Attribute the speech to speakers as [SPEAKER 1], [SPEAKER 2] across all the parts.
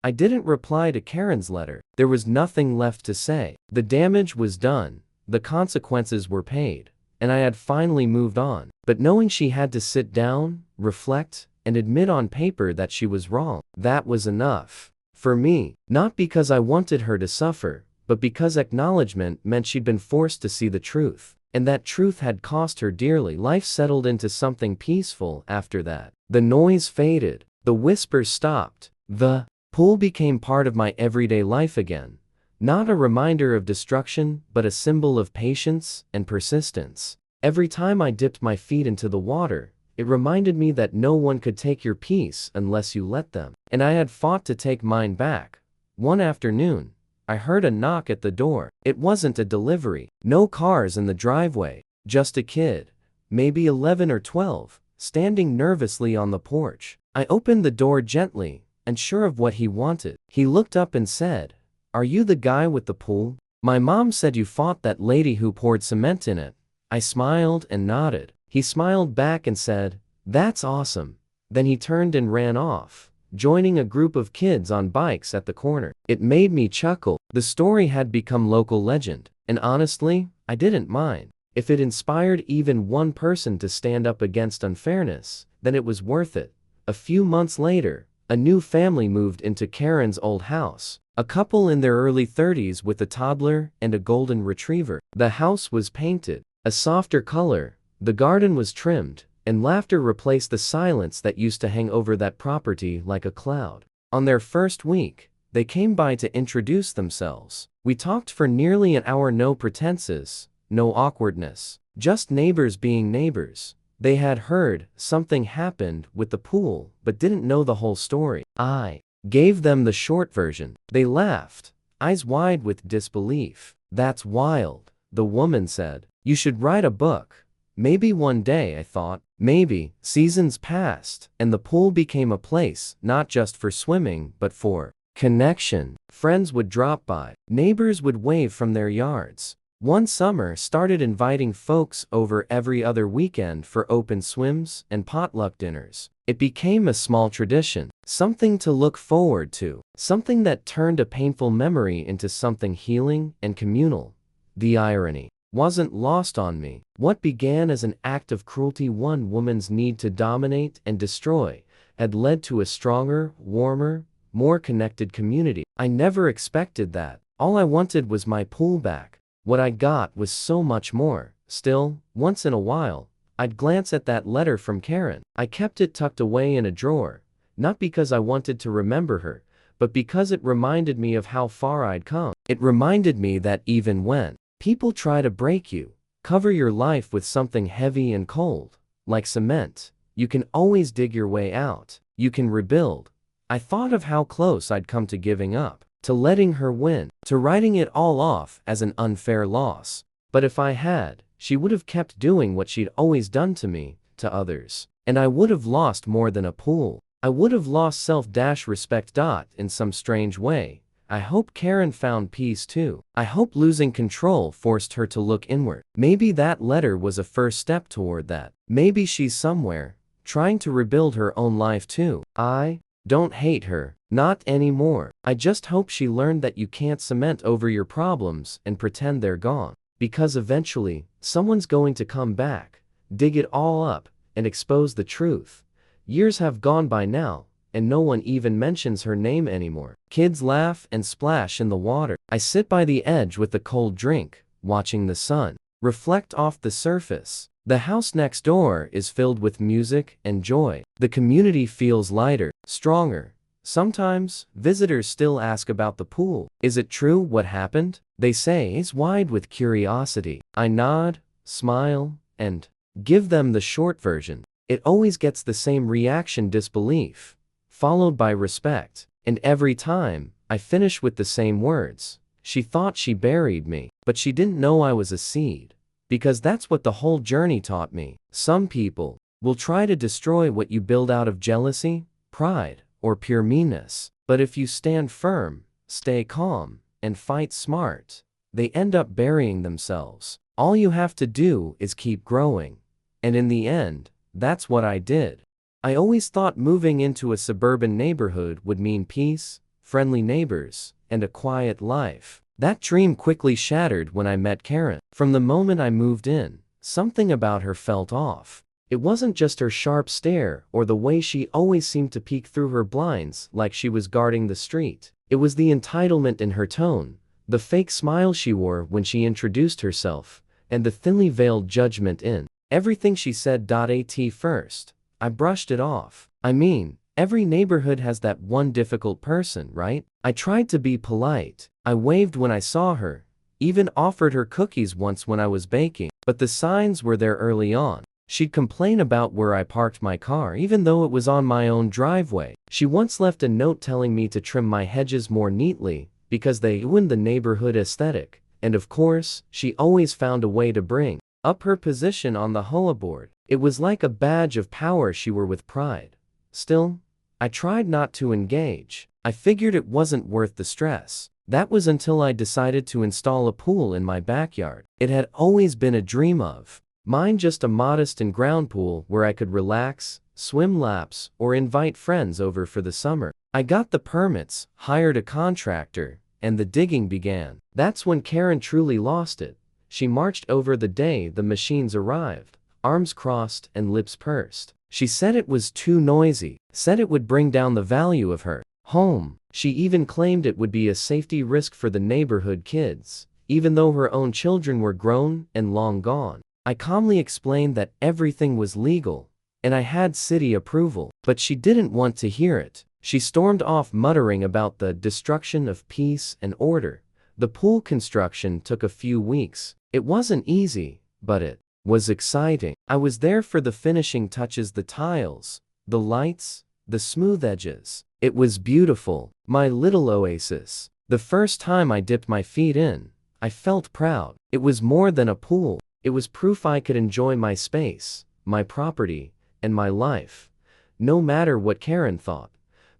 [SPEAKER 1] I didn't reply to Karen's letter. There was nothing left to say. The damage was done, the consequences were paid, and I had finally moved on. But knowing she had to sit down, reflect, and admit on paper that she was wrong, that was enough. For me, not because I wanted her to suffer, but because acknowledgement meant she'd been forced to see the truth. And that truth had cost her dearly. Life settled into something peaceful after that. The noise faded. The whispers stopped. The pool became part of my everyday life again. Not a reminder of destruction, but a symbol of patience and persistence. Every time I dipped my feet into the water, it reminded me that no one could take your peace unless you let them. And I had fought to take mine back. One afternoon, I heard a knock at the door. It wasn't a delivery. No cars in the driveway. Just a kid, maybe 11 or 12, standing nervously on the porch. I opened the door gently, unsure of what he wanted. He looked up and said, "Are you the guy with the pool? My mom said you fought that lady who poured cement in it." I smiled and nodded. He smiled back and said, "That's awesome." Then he turned and ran off, joining a group of kids on bikes at the corner. It made me chuckle. The story had become local legend, and honestly, I didn't mind. If it inspired even one person to stand up against unfairness, then it was worth it. A few months later, a new family moved into Karen's old house. A couple in their early 30s with a toddler and a golden retriever. The house was painted a softer color, the garden was trimmed, and laughter replaced the silence that used to hang over that property like a cloud. On their first week, they came by to introduce themselves. We talked for nearly an hour, no pretenses, no awkwardness, just neighbors being neighbors. They had heard something happened with the pool, but didn't know the whole story. I gave them the short version. They laughed, eyes wide with disbelief. "That's wild," the woman said. "You should write a book." Maybe one day, I thought. Maybe. Seasons passed, and the pool became a place not just for swimming, but for connection. Friends would drop by. Neighbors would wave from their yards. One summer started inviting folks over every other weekend for open swims and potluck dinners. It became a small tradition, something to look forward to, something that turned a painful memory into something healing and communal. The irony wasn't lost on me. What began as an act of cruelty, one woman's need to dominate and destroy, had led to a stronger, warmer, more connected community. I never expected that. All I wanted was my pool back. What I got was so much more. Still, once in a while, I'd glance at that letter from Karen. I kept it tucked away in a drawer, not because I wanted to remember her, but because it reminded me of how far I'd come. It reminded me that even when people try to break you, cover your life with something heavy and cold, like cement, you can always dig your way out. You can rebuild. I thought of how close I'd come to giving up, to letting her win, to writing it all off as an unfair loss. But if I had, she would have kept doing what she'd always done to me, to others. And I would have lost more than a pool. I would have lost self-respect. In some strange way, I hope Karen found peace too. I hope losing control forced her to look inward. Maybe that letter was a first step toward that. Maybe she's somewhere, trying to rebuild her own life too. I don't hate her. Not anymore. I just hope she learned that you can't cement over your problems and pretend they're gone. Because eventually, someone's going to come back, dig it all up, and expose the truth. Years have gone by now, and no one even mentions her name anymore. Kids laugh and splash in the water. I sit by the edge with a cold drink, watching the sun reflect off the surface. The house next door is filled with music and joy. The community feels lighter, stronger. Sometimes, visitors still ask about the pool. Is it true what happened? They say it's wide with curiosity. I nod, smile, and give them the short version. It always gets the same reaction: disbelief, followed by respect. And every time, I finish with the same words. She thought she buried me, but she didn't know I was a seed. Because that's what the whole journey taught me. Some people will try to destroy what you build out of jealousy, pride, or pure meanness. But if you stand firm, stay calm, and fight smart, they end up burying themselves. All you have to do is keep growing. And in the end, that's what I did. I always thought moving into a suburban neighborhood would mean peace, friendly neighbors, and a quiet life. That dream quickly shattered when I met Karen. From the moment I moved in, something about her felt off. It wasn't just her sharp stare or the way she always seemed to peek through her blinds like she was guarding the street. It was the entitlement in her tone, the fake smile she wore when she introduced herself, and the thinly veiled judgment in everything she said. At first, I brushed it off. I mean, every neighborhood has that one difficult person, right? I tried to be polite. I waved when I saw her, even offered her cookies once when I was baking. But the signs were there early on. She'd complain about where I parked my car even though it was on my own driveway. She once left a note telling me to trim my hedges more neatly because they ruined the neighborhood aesthetic. And of course, she always found a way to bring up her position on the HOA board. It was like a badge of power. She wore with pride. Still, I tried not to engage. I figured it wasn't worth the stress. That was until I decided to install a pool in my backyard. It had always been a dream of mine, just a modest in-ground pool where I could relax, swim laps, or invite friends over for the summer. I got the permits, hired a contractor, and the digging began. That's when Karen truly lost it. She marched over the day the machines arrived, arms crossed and lips pursed. She said it was too noisy, said it would bring down the value of her home. She even claimed it would be a safety risk for the neighborhood kids, even though her own children were grown and long gone. I calmly explained that everything was legal, and I had city approval, but she didn't want to hear it. She stormed off muttering about the destruction of peace and order. The pool construction took a few weeks. It wasn't easy, but it was exciting. I was there for the finishing touches, the tiles, the lights, the smooth edges. It was beautiful, my little oasis. The first time I dipped my feet in, I felt proud. It was more than a pool. It was proof I could enjoy my space, my property, and my life, no matter what Karen thought.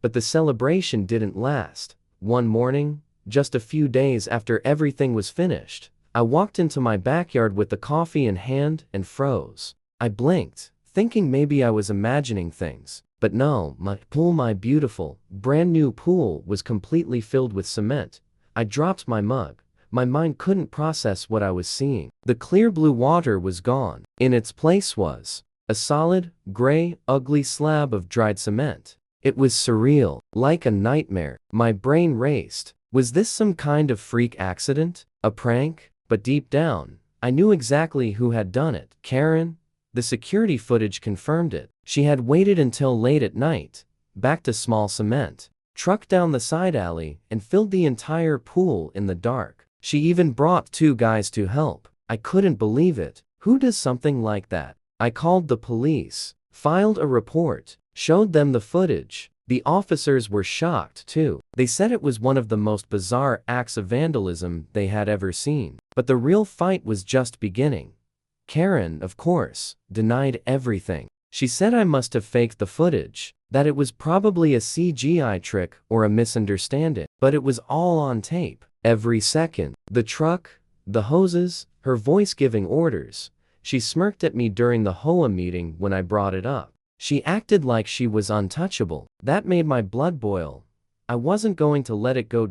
[SPEAKER 1] But the celebration didn't last. One morning, just a few days after everything was finished, I walked into my backyard with the coffee in hand and froze. I blinked, thinking maybe I was imagining things. But no, my pool, my beautiful, brand new pool, was completely filled with cement. I dropped my mug. My mind couldn't process what I was seeing. The clear blue water was gone. In its place was a solid, gray, ugly slab of dried cement. It was surreal, like a nightmare. My brain raced. Was this some kind of freak accident? A prank? But deep down, I knew exactly who had done it. Karen. The security footage confirmed it. She had waited until late at night, backed a small cement truck down the side alley, and filled the entire pool in the dark. She even brought 2 guys to help. I couldn't believe it. Who does something like that? I called the police, filed a report, showed them the footage. The officers were shocked too. They said it was one of the most bizarre acts of vandalism they had ever seen. But the real fight was just beginning. Karen, of course, denied everything. She said I must have faked the footage, that it was probably a CGI trick or a misunderstanding. But it was all on tape. Every second. The truck, the hoses, her voice giving orders. She smirked at me during the HOA meeting when I brought it up. She acted like she was untouchable. That made my blood boil. I wasn't going to let it go.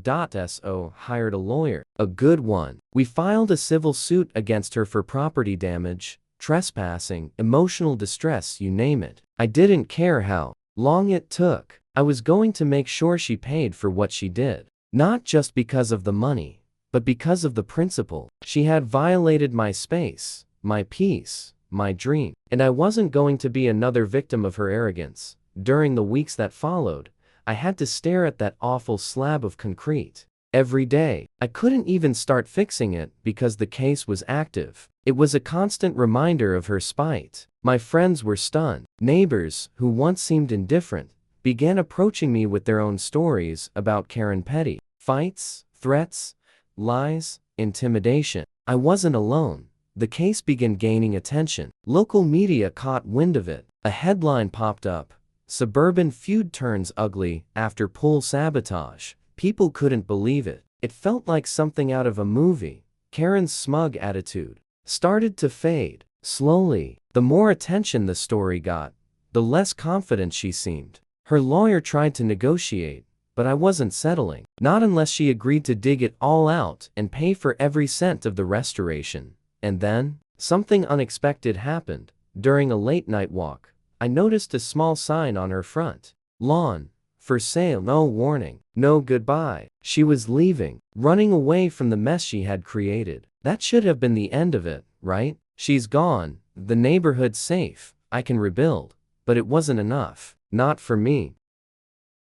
[SPEAKER 1] So hired a lawyer. A good one. We filed a civil suit against her for property damage, trespassing, emotional distress, you name it. I didn't care how long it took. I was going to make sure she paid for what she did. Not just because of the money, but because of the principle. She had violated my space, my peace, my dream. And I wasn't going to be another victim of her arrogance. During the weeks that followed, I had to stare at that awful slab of concrete every day. I couldn't even start fixing it because the case was active. It was a constant reminder of her spite. My friends were stunned. Neighbors, who once seemed indifferent, began approaching me with their own stories about Karen. Petty fights, threats, lies, intimidation. I wasn't alone. The case began gaining attention. Local media caught wind of it. A headline popped up. Suburban feud turns ugly after pool sabotage. People couldn't believe it. It felt like something out of a movie. Karen's smug attitude started to fade. Slowly, the more attention the story got, the less confident she seemed. Her lawyer tried to negotiate, but I wasn't settling. Not unless she agreed to dig it all out and pay for every cent of the restoration. And then, something unexpected happened. During a late-night walk, I noticed a small sign on her front lawn. For sale, no warning, no goodbye. She was leaving, running away from the mess she had created. That should have been the end of it, right? She's gone, the neighborhood's safe, I can rebuild. But it wasn't enough. Not for me.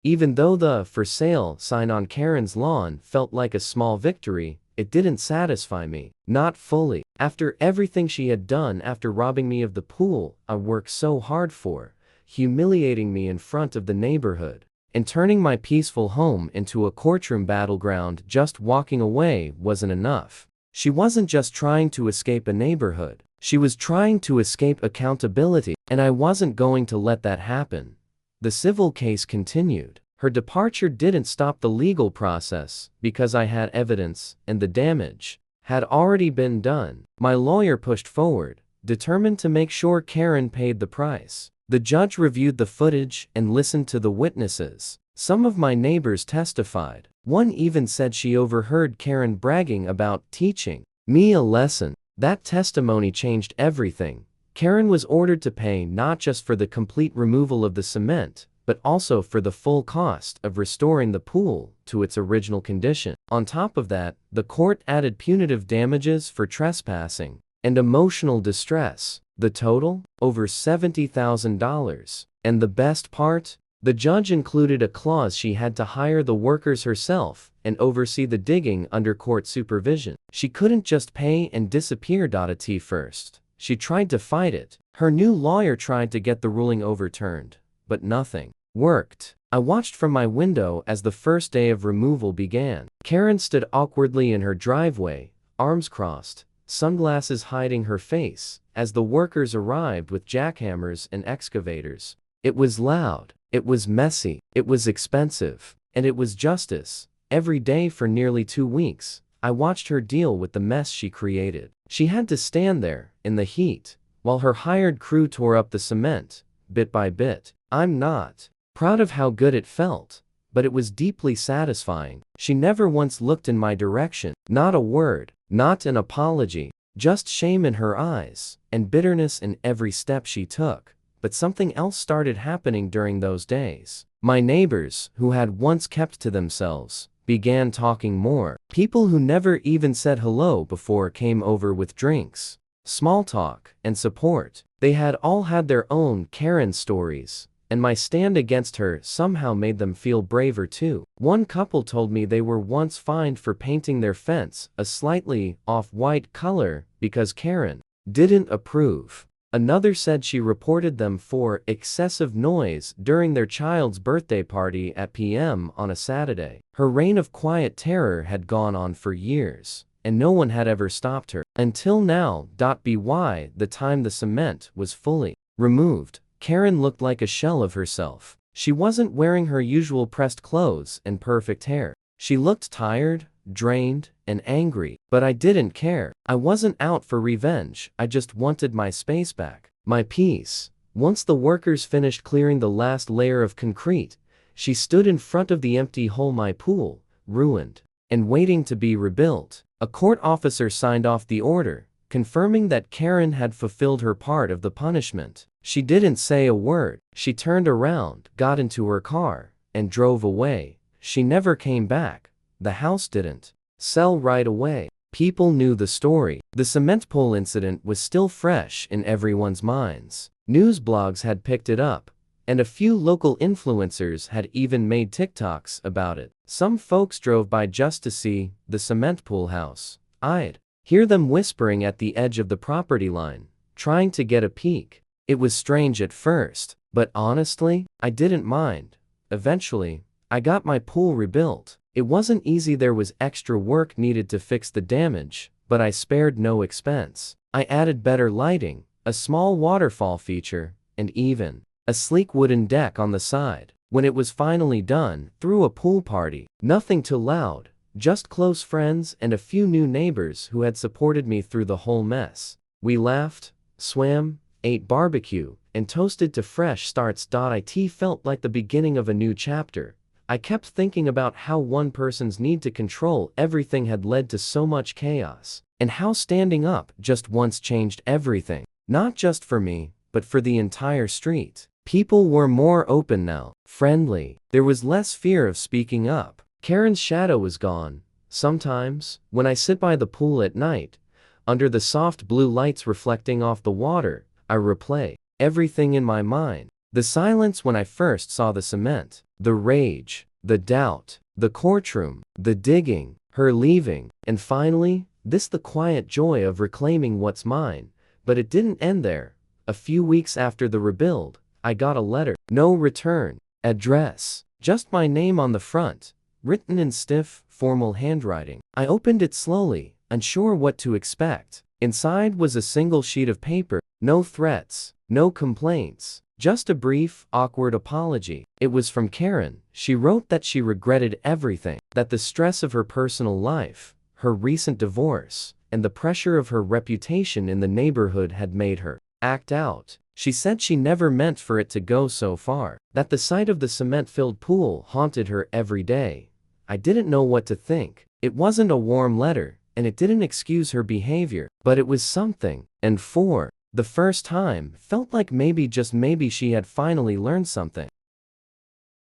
[SPEAKER 1] Even though the "for sale" sign on Karen's lawn felt like a small victory, it didn't satisfy me. Not fully. After everything she had done, after robbing me of the pool I worked so hard for, humiliating me in front of the neighborhood, and turning my peaceful home into a courtroom battleground, just walking away wasn't enough. She wasn't just trying to escape a neighborhood. She was trying to escape accountability, and I wasn't going to let that happen. The civil case continued. Her departure didn't stop the legal process because I had evidence, and the damage had already been done. My lawyer pushed forward, determined to make sure Karen paid the price. The judge reviewed the footage and listened to the witnesses. Some of my neighbors testified. One even said she overheard Karen bragging about teaching me a lesson. That testimony changed everything. Karen was ordered to pay not just for the complete removal of the cement, but also for the full cost of restoring the pool to its original condition. On top of that, the court added punitive damages for trespassing and emotional distress. The total? Over $70,000. And the best part? The judge included a clause she had to hire the workers herself and oversee the digging under court supervision. She couldn't just pay and disappear. At first, she tried to fight it. Her new lawyer tried to get the ruling overturned, but nothing worked. I watched from my window as the first day of removal began. Karen stood awkwardly in her driveway, arms crossed, sunglasses hiding her face, as the workers arrived with jackhammers and excavators. It was loud, it was messy, it was expensive, and it was justice. Every day for nearly 2 weeks, I watched her deal with the mess she created. She had to stand there, in the heat, while her hired crew tore up the cement, bit by bit. I'm not proud of how good it felt, but it was deeply satisfying. She never once looked in my direction. Not a word, not an apology, just shame in her eyes, and bitterness in every step she took. But something else started happening during those days. My neighbors, who had once kept to themselves, began talking more. People who never even said hello before came over with drinks, small talk, and support. They had all had their own Karen stories, and my stand against her somehow made them feel braver too. One couple told me they were once fined for painting their fence a slightly off-white color because Karen didn't approve. Another said she reported them for excessive noise during their child's birthday party at p.m. on a Saturday. Her reign of quiet terror had gone on for years, and no one had ever stopped her. Until now. By the time the cement was fully removed, Karen looked like a shell of herself. She wasn't wearing her usual pressed clothes and perfect hair. She looked tired, drained, and angry, but I didn't care. I wasn't out for revenge. I just wanted my space back, my peace. Once the workers finished clearing the last layer of concrete, she stood in front of the empty hole, my pool, ruined, and waiting to be rebuilt. A court officer signed off the order, confirming that Karen had fulfilled her part of the punishment. She didn't say a word. She turned around, got into her car, and drove away. She never came back. The house didn't sell right away. People knew the story. The cement pole incident was still fresh in everyone's minds. News blogs had picked it up, and a few local influencers had even made TikToks about it. Some folks drove by just to see the cement pool house. I'd hear them whispering at the edge of the property line, trying to get a peek. It was strange at first, but honestly, I didn't mind. Eventually, I got my pool rebuilt. It wasn't easy. There was extra work needed to fix the damage, but I spared no expense. I added better lighting, a small waterfall feature, and even a sleek wooden deck on the side. When it was finally done, threw a pool party. Nothing too loud, just close friends and a few new neighbors who had supported me through the whole mess. We laughed, swam, ate barbecue, and toasted to fresh starts. It felt like the beginning of a new chapter. I kept thinking about how one person's need to control everything had led to so much chaos, and how standing up just once changed everything. Not just for me, but for the entire street. People were more open now, friendly. There was less fear of speaking up. Karen's shadow was gone. Sometimes, when I sit by the pool at night, under the soft blue lights reflecting off the water, I replay everything in my mind. The silence when I first saw the cement, the rage, the doubt, the courtroom, the digging, her leaving, and finally, the quiet joy of reclaiming what's mine. But it didn't end there. A few weeks after the rebuild, I got a letter. No return address, just my name on the front, written in stiff, formal handwriting. I opened it slowly, unsure what to expect. Inside was a single sheet of paper, no threats, no complaints, just a brief, awkward apology. It was from Karen. She wrote that she regretted everything, that the stress of her personal life, her recent divorce, and the pressure of her reputation in the neighborhood had made her act out. She said she never meant for it to go so far, that the sight of the cement-filled pool haunted her every day. I didn't know what to think. It wasn't a warm letter, and it didn't excuse her behavior, but it was something, and for the first time, felt like maybe just maybe she had finally learned something.